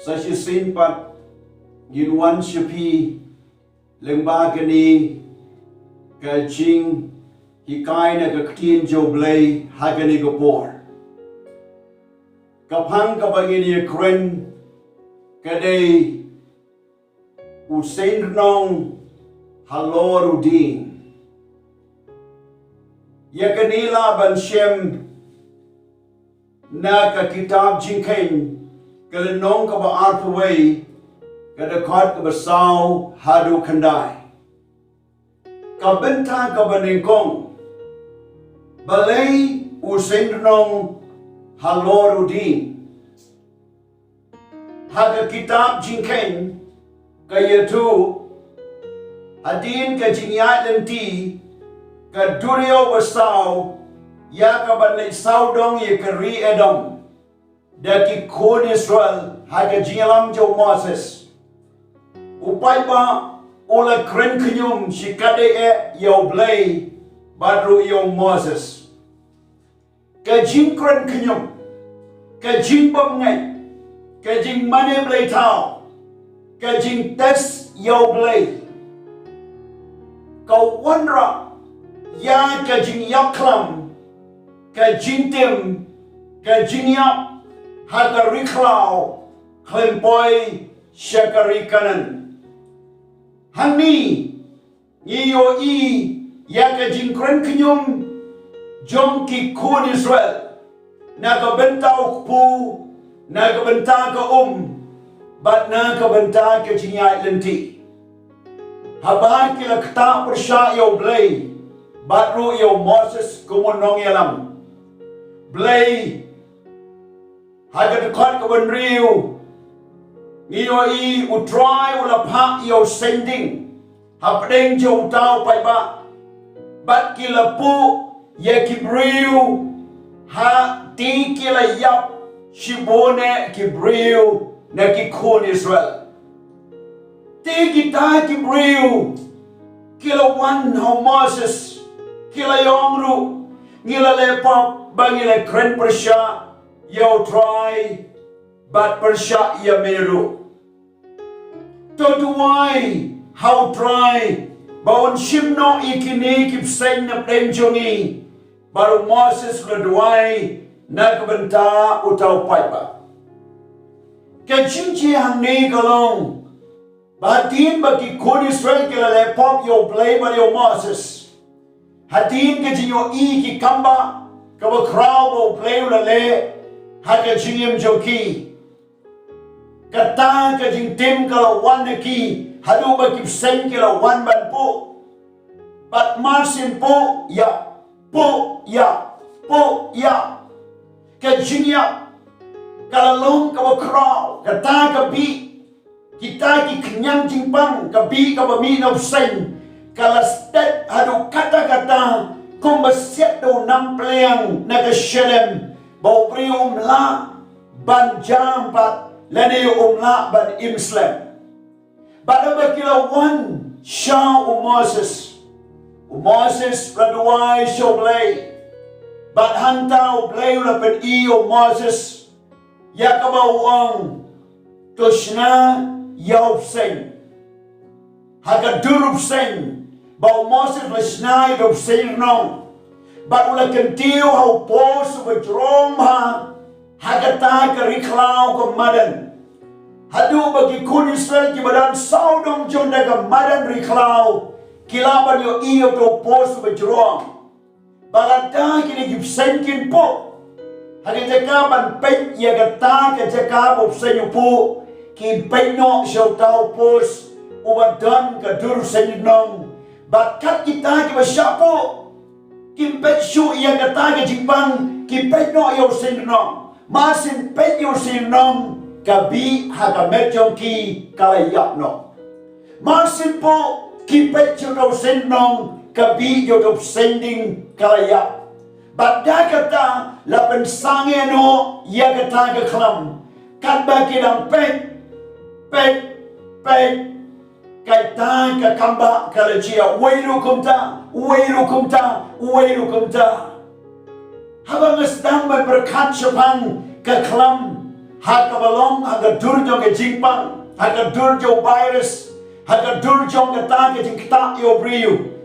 Sashi sin pat ginwan shapi lengba gani ka jing hikai na ka ktin joblay hagani gopor kapang kabagini kren kadai u Seiñ rnong halor u dieng yakanila ban shem na ka kitab jingkain kalenong ka ba arpaway kada kot ka ba sao hadu kandai kabenta ka ba ningkong balay u Seiñ rnong halor u dieng haga kitab jingkain kaya tu adin ka jingiasyllok ka duryo wasau ya ka banlay saudong ya ka re-edom daki kon Israel haga jingalam jo Moses upay ba ula kren kenyum shikade yaw blay badru yaw Moses ka jing kren kenyum ka jing bom ngay ka jing mane blay tao ka jing tes yaw blay ka wanra ya ka jing yaklam ka jing tim ka jing yak hagariklau klempoy syakarikanan hani iyo i ya ka jing kren kenyum jong ki kon Israel nagabentao pu nagabenta ka bat na kabenta ka jingiasyllok habang kila kata persya yaw blay batru yaw Moses kumunong yalam blay hagadukot ka banriw ngiyo i utray ula pa yaw sending hapdeng jaw tao pay ba bat kila po yakibriw ha ti kila yap shibone kibriw na kikon Israel ti kita kibriw kila wan how Moses kila yongru ngila lepap bangila kren persya yaw try bat persya ya meru toduwai how try bawon shimno ikini kipseng na plemjongi baru Moses laduai nagbenta utaw paipa kajinji hangni galong batin bagi kon Israel kila lepop yo play ba yo Moses hatin kaji yo i ki kamba kaba kraw bo play ula le haka jingim joki kata kajing tim kala wan ki hadu ba kipseng kila wan ban po bat marsin po ya kajingya kalalong kaba kraw kata kabi kita ki kenyang jingpang kabi kabami na Seiñ kalastet hadu kata-kata kung basyat do nampleang nagasyadem bau pri umla ban jampat lani umla ban imslem bada bakilawan siya Moses raduay siya blay bat hantao blay ulapan iyo Moses yakabawang toshna yaw Seiñ hagadurup Seiñ bau Moses lesnay do Seiñ rnong bat ula kentiu hau pos bajrom ha hagata kariklaw kamadan hadu bagi kon Israel kibadan saudong jonda kamadan riklaw kilaban yo iyo do pos bajrom balada kini gipsen kin po hagajakaban pet yagata kajaka bob Seiñ po ki penyo siya tao pos uwadan ka dur Seiñ rnong bakat kita ki basyapo ki petsyo iya kata ka jingpang ki penyo yaw Seiñ rnong masin penyo Seiñ rnong kabi hagamedyong ki kalayap no masin po ki petsyo daw Seiñ rnong kabi yaw daw sending kalayap badda kata lapan sange no iya kata ka klam kan baki ng pet kaita ka kamba kalajia wairu kumta habang sedang berkat syapang ke kelam hakabalong hagadur jong ke jingpang hagadur jong virus hagadur jong ke ta ke jingta yo briu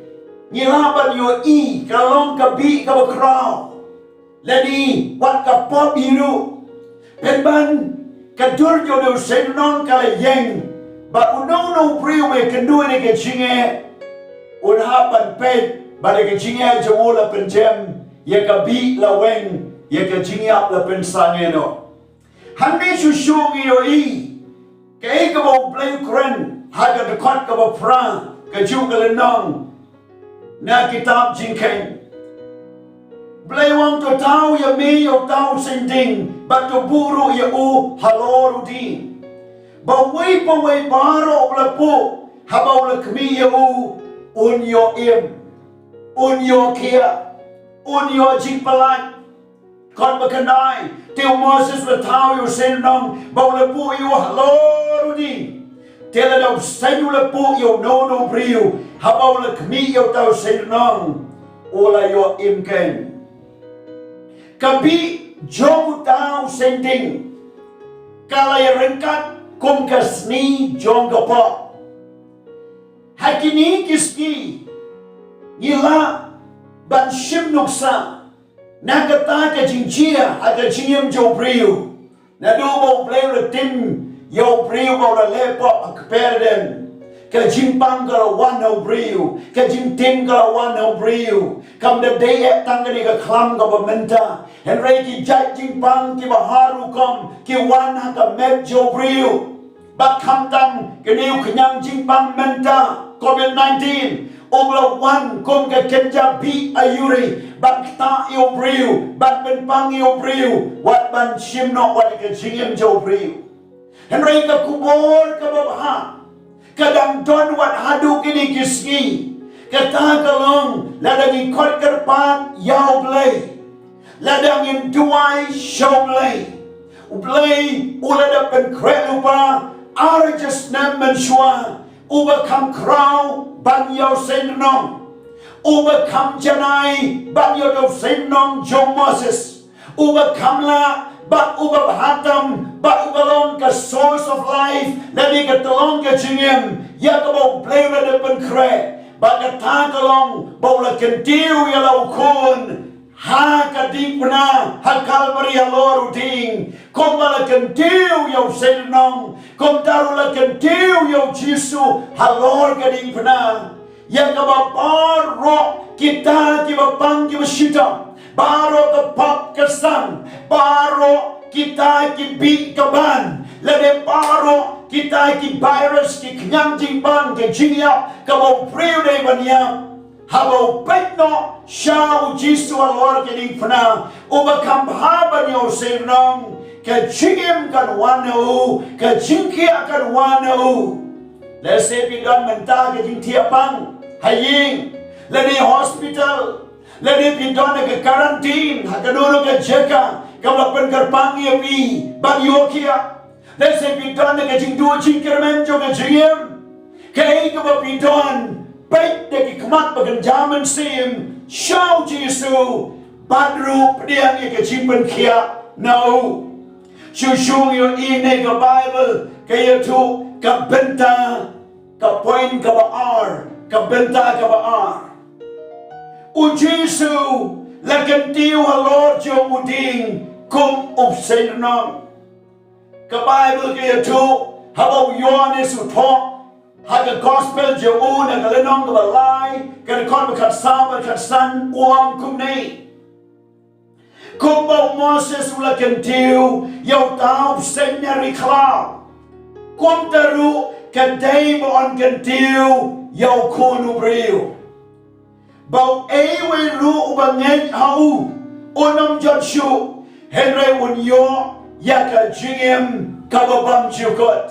ngilaban yo i kalong ka bi ka bakraw ladi wat ka pop hiru penban kadur jo do senong kala yeng ba uno briu me kendu ne ke jinge un hapan pet ba de ke jinge jo la penjem ya ka bi la weng ya ka jingiap la pensangeno Handi susungi yo i kay ka mo blay kren haga dekat ka ba pra ka ju ka lenong na kitab jingkeng blay wang to tao ya mi yo tao sending ba to buru ya u halor di ba way baro bla po habaw la kmi ya u un yo im un yo kia un yo jingpalan kon bakandai Teu Moses bertahu yo senang bau lepu yo halor di. Tela dau senyu lepu yo no priu. Habau le kmi yo tau senang ola yo imken. Kabi jong tau sending. Kalai rengkat kum kasni jong gapa. Hakini kiski ngila ban shim nuksa. Nakata ka jingjia ada jingiam jo priu na do mo play le tim yo priu mo la lepo akperden ka jimpang ka wan no priu ka jimtim ka wan no priu kam the day at tangani ka klam ka bamenta and rei ki jat jimpang ki baharu kom ki wan ka met jo priu bat kam tam ke niu knyang jimpang menta COVID-19 Ogla wan kom ke kenja bi ayuri bat ta yo priu bat ben pang yo priu wat ban shim no wat ke jingim jo priu henry ka kubor ka babha kadang don wat hadu kini kiski kata kalong ladang ikot kerpat yau blay ladang in duai show blay blay ulada pen krelupa ar just nam men shwa uba kam kraw ban yo senong uba kam janai ban yo do senong jo Moses uba kamla ba uba hatam ba uba long ka source of life lagi ka tolong ka jingim ya ka bo plera de pen kre ba ka ta kalong bo la kentiu ya lau kun ha ka dipna ha kalmari halor ding kom la kentiu yo senong kom daru la kentiu yo jisu halor ka dipna ya ka ba baro kita ki ba pang ki ba shita baro ka pop ka san baro kita ki bi ka ban la de baro kita ki virus ki knyang jing bang ke jingia ka ba priu de banya habo petno shau jisu halor ka dipna uba kam haban yo senong ka jingim kan wano ka jingkia kan wano let's say bidon menta ka jingtia pang haying lani hospital lani bidon ka quarantine hakaduro ka jeka kamlapan karpangi api bang yokia let's say bidon ka jingduwa jingkermen jo ka jingim ka ka bidon baik de kmat bagan jaman sim shau jisu badru pediang ka jingpen kia no Shusung yo ine ka Bible kaya tu ka benta ka point ka ba R ka benta ka ba R u Jesu la kentiu halor jo uding kum obsenong ka Bible kaya tu habaw Yohanes utho haga gospel jo una ka lenong ka balay ka kon ka sama ka san uang kum nei Kung ba Moses ula kentiu yaw tao senyari klau kung taru kaday mo ang kentiu yaw kunu briu baw ewe ru ubangay hau unam jotshu henry unyo yaka jingim kababam jukot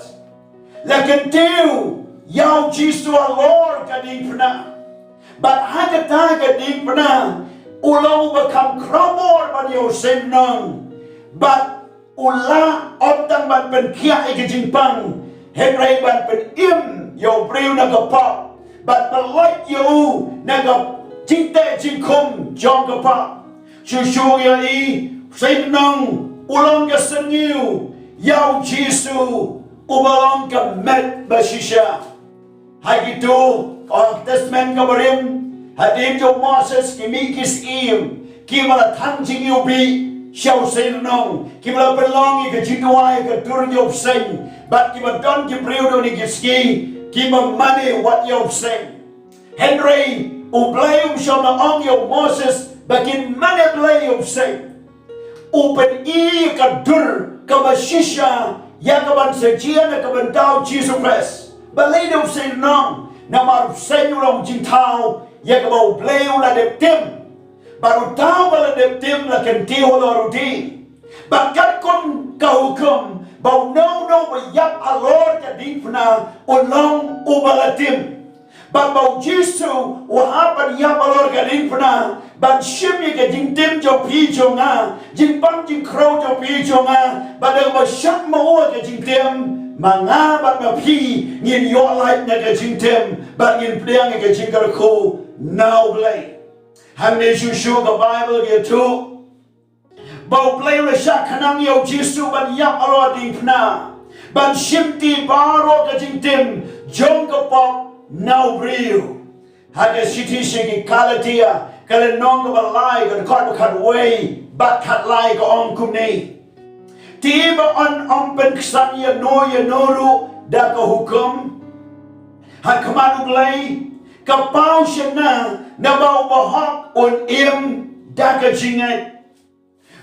la kentiu yaw jisu halor kading pna but hagata kading pna ulau bakam krabor ban yo senang bat ula otang ban pen kia ike jingpang henry ban pen im yo priu na kapap bat pelot yo na kap jingte jingkum jong kapap shushu ya i senang ulang ka sengiu Yau Jesu ubalong ka met basisya. Hai gitu Old Testament kabarim hadim jo Moses kimikis im kimala tanjing yubi xiao sen nong kimala belong ke jingduwai ke tur yob sen but kimala don ki priudo ni kiski kimala money what yob sen Henry ublayum xiao na ong yob Moses bakin money blay yob sen upen i ka dur ka basisya ya ka ban sejian ka ban tao Jesus Christ balay yob sen nong na sen ulang jintao ya ka ba ublay ula de tim baru tahu bala dem la kenti halor di bakat kon kahukum bau no ba yap halor ka din pna ulong ubala tim bau Jesu wahapan yap halor ka din pna ban shim ye ka jing tim jo pi jo nga jing pang jing crow jo pi jo nga ba ba shak mo ka jing tim manga ba pi ngin yo light na ka jing tim ba ngin pliang ka jing ka ko now blay Hamne shushu ka Bible ke tu bau play le syak kanang yo Jesu ban yap alo ding pna ban shimti baro ka jingtim jong ka pop now real hada city shiki kalatia kala nong ka balai ka khat khat way bat khat lai ka ong kumni tiba on pen ksan ya noru da ka hukum hat kamanu play kapau shena na bau bahak un im daga jingat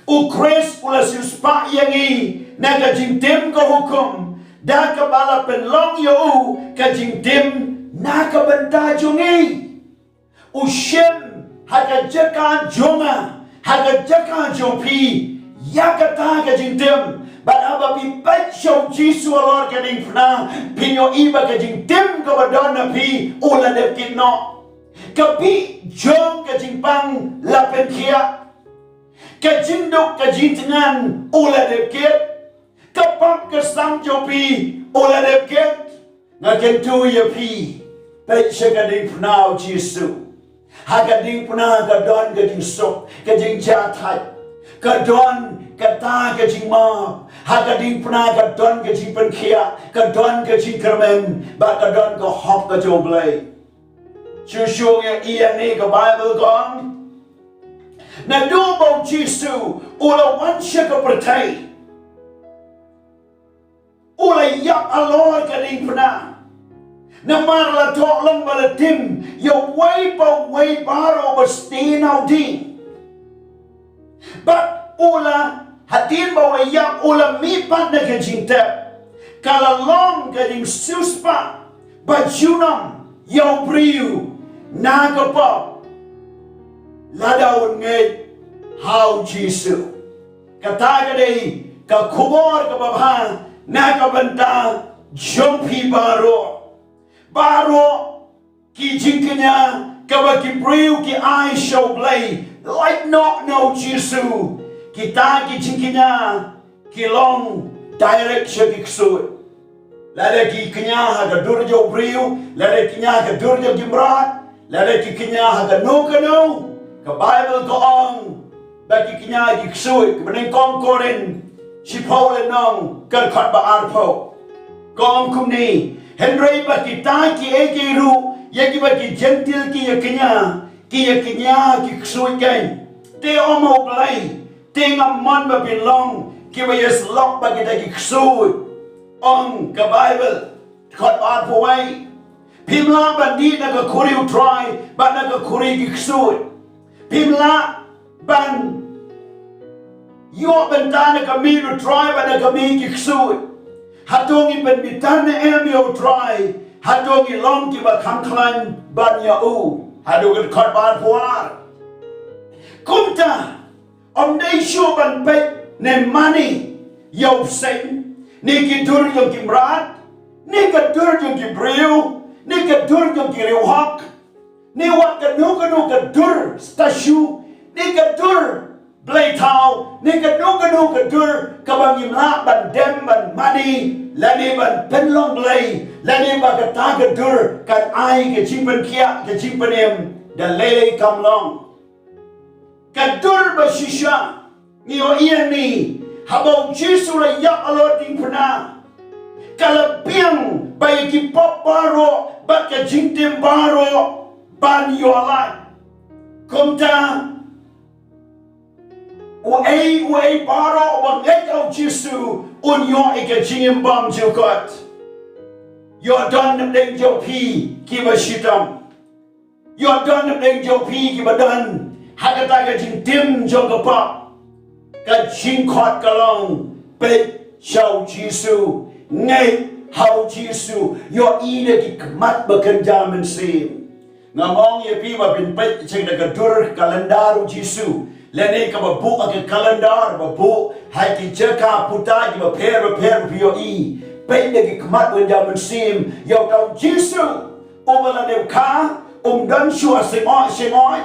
ukres ula suspa yangi na ka jingtim ka hukum daga bala penlong yo ka jingtim na ka benda jungi ushim haga jaka jonga haga jaka jopi yakata ka jingtim but aba pi bacho Jesu alor ka ding pna pinyo iba ka jingtim ka badana pi ula de kinno kapi jong ka jingpang lapen kia ka jinduk ka jintingan ula de kit kapak ka sang jopi ula de kit nga kentu ya pi bacho ka ding pna Jesu haga ding pna ka don ka jing sok ka jing jatai ka don ka ta ka jing ma haga ding pna ka don ka jing pen kia ka don ka jing kermen ba ka don ka hop ka joblay Shushu yang iya ni ka Bible kong na dubo Jesu ula wansya ka pertai ula yap alor ka ding pna na marla tolong balatim ya way baro bastinaw ding but ula hatin ba ula yap ula mipat na ka jingtep kalalong ka ding suspa bajunam yaw priyu nagapap ladaw ngay how Jesu kataga day kakubor kababha nagabanta jompi baro ki jinkanya kabakibriw ki ay show play like not no Jesu kita ki jinkanya kilong direction iksuit lada ki kanya haga durjo briw lada kinya haga durjo gimrat lada ki kanya haga no ka Bible ko ang bagi kanya iksuit kebening kongkorin si Paul nong kerkat ba arpo kong kumni Henry bagi taki ekiru yaki bagi gentil ki kanya iksuit kan te omo blay te ngamon ba bilong ki ba yeslok bagi dagi iksuit ong ka Bible kot art po way pimla bandi naga kuri utry ba naga kuri giksud pimla ban yo bentana kami utry ba naga mi giksud hatongi ben bitana emi utry hatongi long ki ba kamklan ban ya u hadogat kot art po ar kumta day sure ban pek ne money yo Seiñ ni ki dur yung kimrat, ni ka dur yung kibriw, ni ka dur yung kiriwhak, ni wat ka no ka dur stasyu, ni ka dur blaytaw, ni ka no ka dur kabangimla ban dem ban mani, lani ban penlong blay, lani ba ka ta ka dur kan ay ka jingpan kia ka jingpan em da lele kamlong. Ka dur ba shisha, niyo iyan ni habau Jesu la yak halor ding pena kalau piang bayi ki pop baro bat ka jingtim baro ban yo lai komta uai baro bang au Jesu un yo ika jingim bam jukot yo don deng jo pi ki ba shitam yo don deng jo pi ki ba dan hakata ka jingtim jo ka pa ka jing khot ka long pe chau Jesu ngay hau Jesu yo ide ki kemat bekerja mensim ngamong ye pi ba bin pe cheng da ka dur kalendaru Jesu lene ka ba bu ka kalendar ba bu hai ki cheka puta ki ba per yo i pe de ki kemat bekerja mensim yo tau Jesu umala de ka dan shua semoi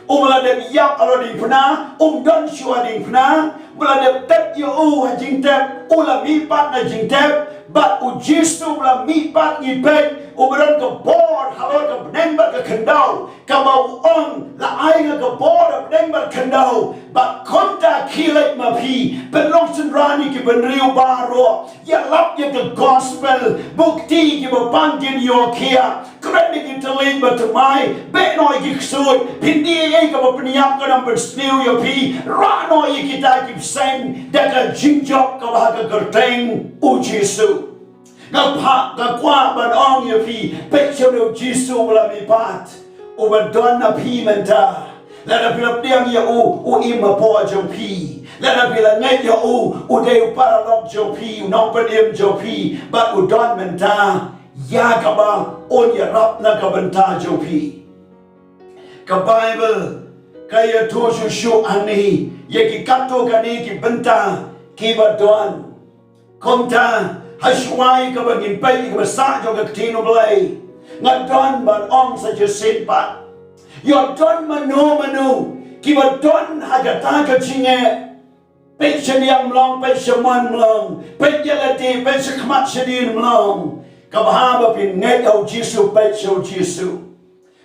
umala de yak alo di puna dan shua di puna mula de tet yo jing tep ula mi pat na jing tep but Jesu la mi pat ni pe uberan ka bor halor ka bneng ka kendau ka mau on la ai ka bor bneng kendau but konta kilek ma pi belong senrani ki benriu baro ya lap ya the gospel bukti ki bangkin yo kia kren ki telin ba mai be noi ki sut pindi ai ka pniap ka nam bersniu yo pi ra noi kita ki sen da ka jingjok ka ba ka kerteng Jesu ngapa ka kwa ban ong ye pi pe cheu Jesu la mi pat o ba don na pi menta la da pila diang ya o im po jo pi la da pila ngai ya o de paralog jo pi no pedim jo pi ba u don menta ya ka ba on ya rap na ka benta jo pi ka Bible kaya to shu ani ye ki kato ka ni ki benta ki ba don komta hashwai ka bagin pai ka sa jo ka tino blai ngadon ban ong sa je sin pat yo don manu ki ba don hagata ka chinge pe cheniam long pe shaman long pe yelati pe shakmat shadin long ka bahaba pin ngai au Jesu pe show Jesu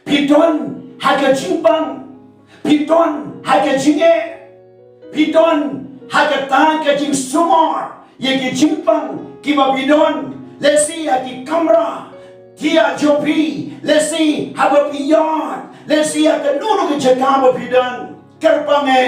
pi don haga chimpang pi don haga chinge pi don hagata ka jing sumor ye ki chimpang ki ba bidon lesi ki kamera tia jopi lesi haba beyond lesi ka nunu ki chakaba bidan kerpange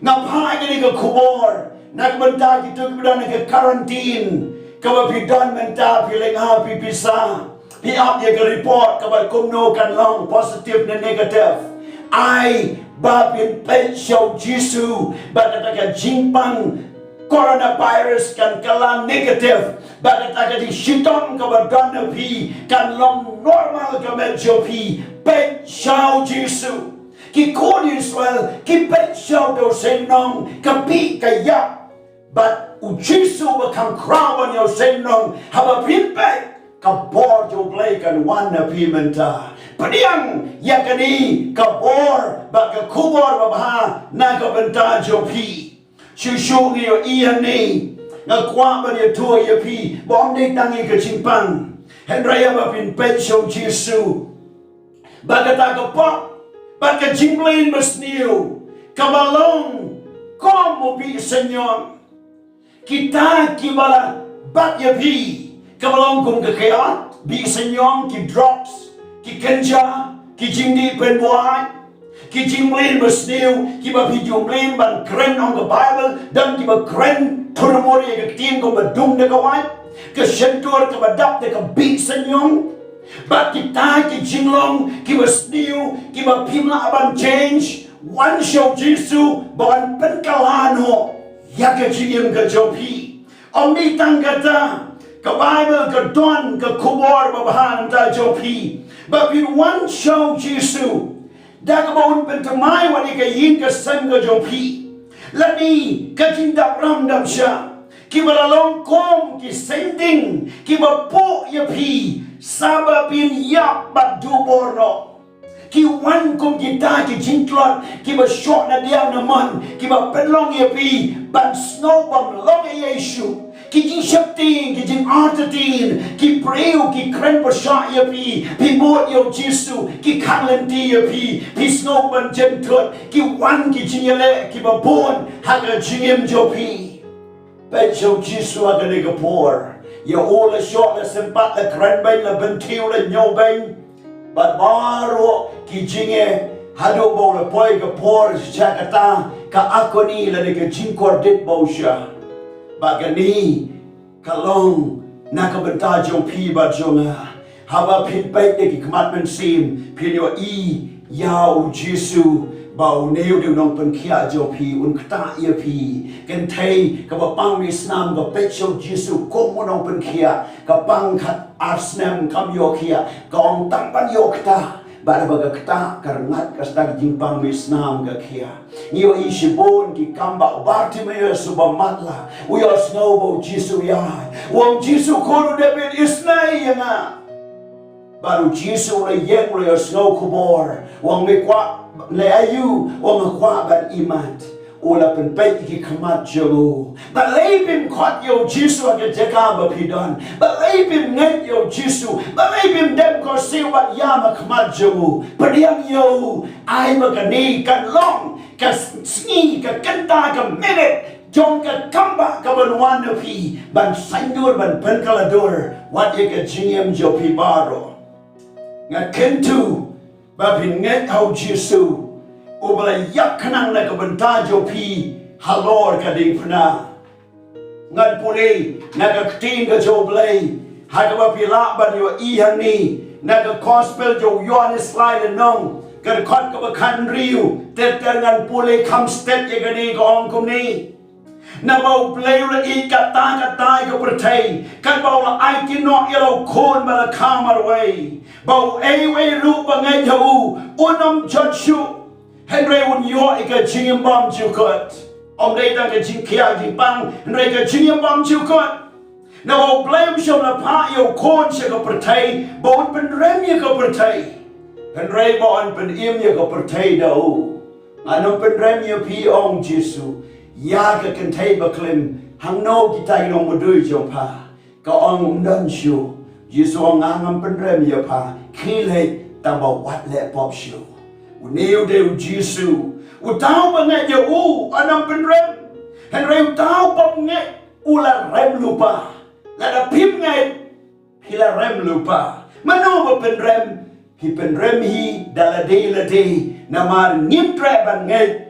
ngapai ni ka kubor nagbanta ki tu bidan ka quarantine ka ba bidan menta piling ha pi pisa pi up ye ka report ka ba kumno kan long positive na negative ai ba pin pe show Jesu ba ka jimpang coronavirus kan kalang negatif bagat agad di shitong kabadana pi kan long normal kamedyo pi pet siyaw Jesu ki kuni Israel ki pet siyaw do Seiñ kapi kaya but Jesu bakang krawan yaw Seiñ haba pinpet kabor jo blay kan wana pi menta padiang yakani kabor baga kubor babaha na kabenta jo pi Shushu yo iya ni ngakwa ba dia tua ya pi bom ni tangi ke chimpang henraya ba pin pet show Jesu bagata ka pop baga jinglain besniu kabalong como bi Señor kita kibala bat ya pi kabalong kum ke kaya bi Señor ki drops ki kenja ki jingdi penbuai ki jinglain besniu ki ba pi jinglain ban kren on the Bible dan ki ba kren turmori ke tim ko ba dung de kawai ke sentur ke ba dap de ke bi Señor ba kita ki jinglong ki besniu ki ba pimla aban change one show Jesu ban penkalano ya ke jingim ke jopi om ni tanggata ke Bible ke don ke kubor ba bahan ta jopi ba pin one show Jesu dah kebun pentemai wani ke yin ke sen ke jopi lani ke jindak ram dam sya ki balalong kom ki sending ki bapu ye pi sababin yap bat duborno ki wan kom kita ki jintlot ki ba shot na dia na man ki ba penlong ye pi ban snow bam long ye Yesu ki jing shakti ki jing artatin ki preu ki kren pa sha ye pi mot yo Jesu ki kanlenti ye pi snow ban jentot ki wan ki jing yele ki ba bon haga jingim jo pi bên châu Giêsu ở cái cái por ya ô là short là sempat là keren bên là bên thiêu là nhau bên but baru ki jinge hado bau la poi ka por chakata ka akoni la de ka jingkor dit bau sha ba ka ni ka long na ka benta jong pi ba jonga haba pin pai de ki commandment sim pin yo i yao Giêsu bau neu de nong pen kia jo pi un kta ia pi kan thei ka ba pang mi snam ka pe cho Giêsu kom mo nong pen kia ka pang khat arsnam kam yo kia kong tang ban yo kta ba ba ka kta karngat ka sta jing pang mi snam ka kia nio i shibon ki kamba Bartimaeus subamatla we are snow bo Giêsu ya wong Giêsu ko de ben isnai yana baru Giêsu le yeng le snow kubor wong me kwa le ayu wong kwa ban imat ula pen pe ki khamat jo ba leibim khot yo Giêsu ke jaka ba pidon ba leibim ngai yo Giêsu ba leibim dem ko si wat ya ma khamat jo padiang yo ai ma ka ni kan long ka sngi ka kanta ka minute jong ka kamba ka ban wan pi ban sandur ban pen kaladur wat ye ka jingem jo pi baro ngat kentu ba pin ngai au Giêsu ubala yak kanang na kabanta jo pi halor ka ding pna ngat puli na ka kting ka jo blai ha ka ba pila ban yo i hang ni na ka gospel jo yon slide nong ka khot ka ba khan riu te te ngan puli kam step ye ka ni ko ong kum ni na bau play la i ka ta ka pertai kan bau la ai ki no yelo khon ba la kamar way bau ai way ru ba ngai thau unom jochu Henry un yo ika jingim bom chu kot om dei dang ka jing kia jing bang Henry ka jingim bom chu kot na bau blame shom la pa yo khon che ka pertai bau pen rem ye ka pertai Henry bau pen im ye ka pertai do anom pen rem ye pi ong Giêsu ya ka kan thai ba klim hang no ki tai no mo dui jo pa ka ong dan shu Giêsu ngam pen rem ye pa khile ta ba wat le pop shu nêu đều Giêsu tao ba ngai yo anam pen rem Henry tao bom ngai la rem lupa la da pim ngai hi la rem lupa mano ba pen rem hi pen rem hi la de na mar nim tre ban ngai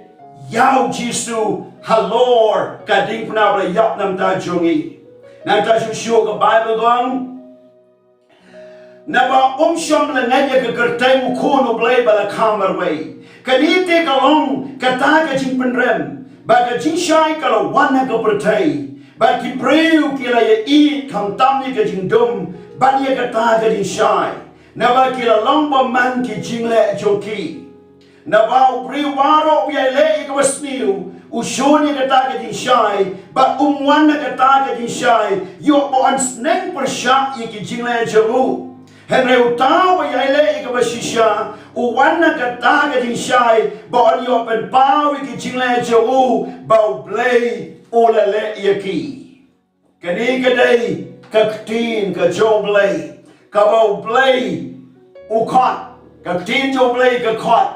yao Giêsu halor ka ding pna ba yap nam ta jongi na ta shu ka Bible gong na ba shom la ngai ka kertai mu khono blai ba la khamar wei kanite ka long ka ta ka jing pen rem ba ka jing shai ka la wan ka pertai ba ki preu ki la ye i kam tam ni ka jing dum ba ye ka ta ka jing shai na ba ki la long ba man ki jing le joki na ba preu waro ye le ka wasniu ushoni ka ta ka jing shai ba wan ka ta ka jing shai yo on sneng per sha ye ki jing le joku Henry utau ba yai ka ba shisha uwan na ka ta ka jing shai ba on yo pen pau ki jing le jo ba blai o la le yaki kani ka dai ka ktin ka jo blai ka ba blai u khot ka ktin jo blai ka khot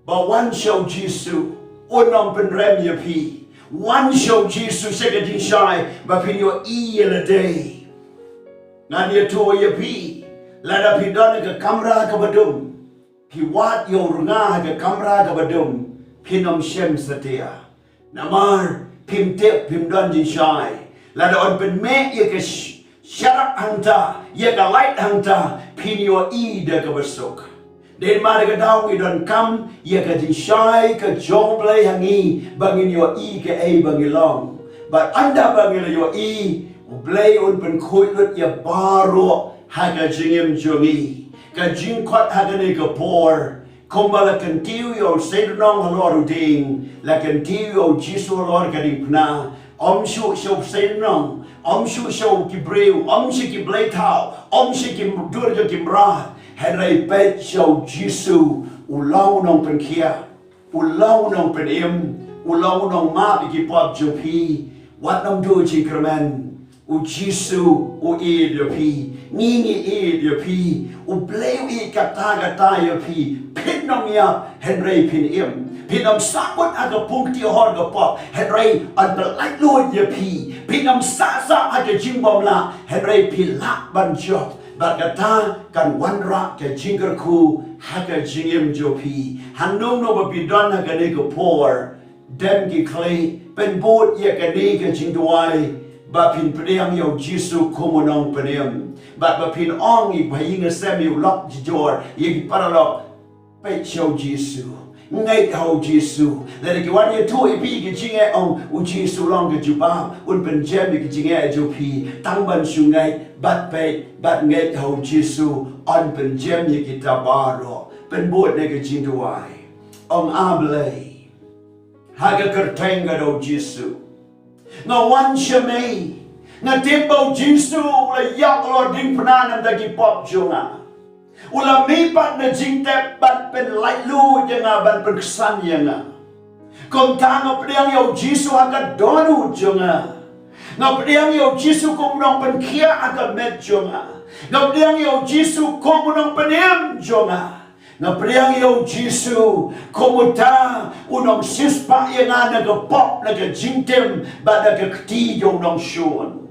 ba wan show Giêsu unom pen rem ya pi wan show Giêsu se ka jing shai ba pin yo i la dai na dia to ya pi Lada pidon ke kamera ke badum, pi wat yo runga ke kamera ke badum, pinom shem setia. Namar pim tip pim don jin shai. Lada on pen me ye ke syarat hanta, ye ke light hanta, pin yo i de ke besok. Den mari ke daung i don kam, ye ke jin shai ke jong play hangi, bangin yo i ke ei bangi long. But anda bangin yo i, play on pen kuit lut ye baro. Haga jingim jongi ka jing kwat haga ne ka por kombala kan tiu yo rnong halor dieng la kan tiu yo Giêsu halor ka ding pna shu rnong shu ki breu shu ki blai thao shu ki dur jo ki mra Henry pet show Giêsu ulau nong pen kia ulau nong pen im ulau nong ma ki pop jo pi wat nong du chi kramen Giêsu e de pi ni e de pi bleu e kata ya pi pin nom ya Henry pin im pin nom sakut aga punkti hor ga pop Henry an the light lord ya pi pinam sa ke jimbom la Henry pilak banjok bat kata kan wanra ke jingger ku haka jingim jopi hanung no bidon haka ne ko por dem ki clay pen bot ye ke ne ke jingduwai ba pin priang yo jisu komonong penem ba pin ong i bhaying sem yo lok jor ye paralok pe show jisu ngay hầu Giêsu là cái quan hệ thôi bị cái chính nghe ông u Giêsu long cái chú bao un bên jem cái chính nghe chú phi tăng ban su ngay bắt ngay hầu Giêsu on bên jem cái tabaro bên buat này cái jingduwai ông ablay haga kerteng cái đầu Giêsu ngau wan shame ngau timbau Giêsu là yak lo ding penanan dagi pop jonga ulam mipat na jingtep bat pen light lu jenga ban perkesan jenga kom tanga priang yo Giêsu akan donu jenga ngap priang yo Giêsu kom nong pen kia akan met jenga ngap priang yo Giêsu kom nong penem jenga ngap priang yo Giêsu kom ta unong sispa yenga na ke pop na ke jingtem ba na ke kti yo nong shon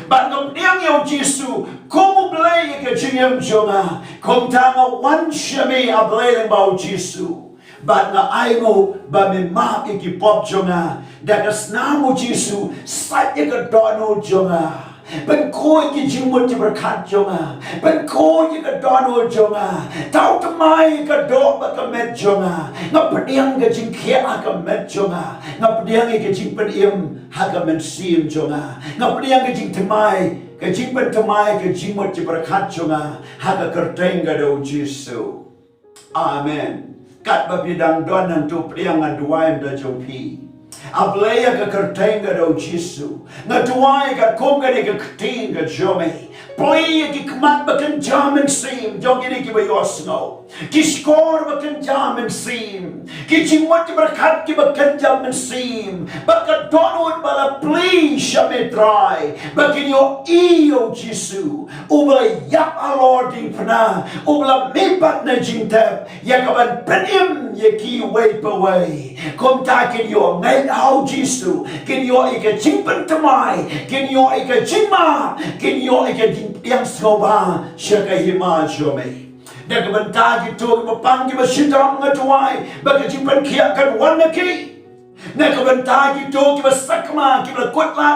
But ngam dieng yo Giêsu komu blay ke jingem jonga kom tanga wan shame a blay leng bau Giêsu but nga aigo ba me ma ki pop jonga da ka snamu Giêsu sat ye ka dono jonga ben koi ki jingmut ti berkat jonga ben koi ka dono jonga tau tamai ka do ba ka met jonga nga pediang ka jing khia ka met jonga nga pediang ke jing pediem ha ka men sim jonga nga pediang ke jing tamai ka jing pen tamai ka jingmut ti berkat jonga ha ka kerteng ka do Giêsu amen kat ba bidang don nang tu pediang ngan duai da jopi Ablaya ka kerteng ka do Giêsu nga duai ka kom ka ni ka kting ka jome play ki kmat ba kan jamen sim jong ni ki ba yosno ki skor ba kan jamen sim ki jingmot berkat ki ba kan jamen sim ba ka donut ba la play shame try ba ki yo iyo Giêsu ubla yak halor ding pna ubla mipat na jingtep ya ka ban penim ye ki way pa way kom ta ki yo ngai hầu Giêsu kin yo ike jingpen tamai kin yo ike jingma kin yo ike yang soba shaka hima jome da ka banta ki to ki pang ki ba shitang ngatuai ba ka jingpen kia kan wanaki na ka banta ki to ki ba sakma ki ba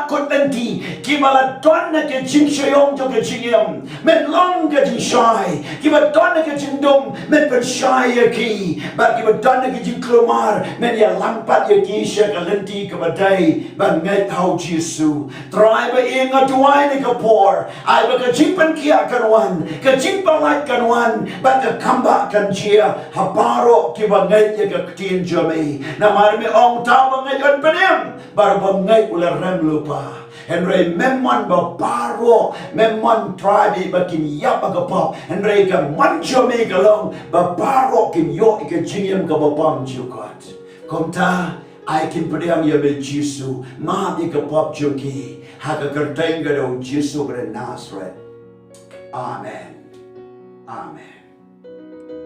kut nanti ki ba la don na ke jing shayong jo ke jingem men long ke jing shai ki ba don na ke jing dum men pen shai ya ki ba ki ba don na ke jing klomar men ya lampat ya ki sha ka lenti ka ba dai ba ngai hau Giêsu try ba inga tuai ni ka por ai ba ka jing pen kia kan wan ka jing ba lai kan wan ba ka kamba kan chia habaro ki ba ngai ya ka tin jome na mar me ong tawang ngayon penem baru bangai ular rem lupa Henry memon ba paro memon tribe bakin yap agapop Henry ka manjo me galong ba paro kin yo ike jingem ka babam jukot komta ai kin pediam ya be Giêsu ma ike pop juki haka kerteng ga do Giêsu bre Nazareth amen amen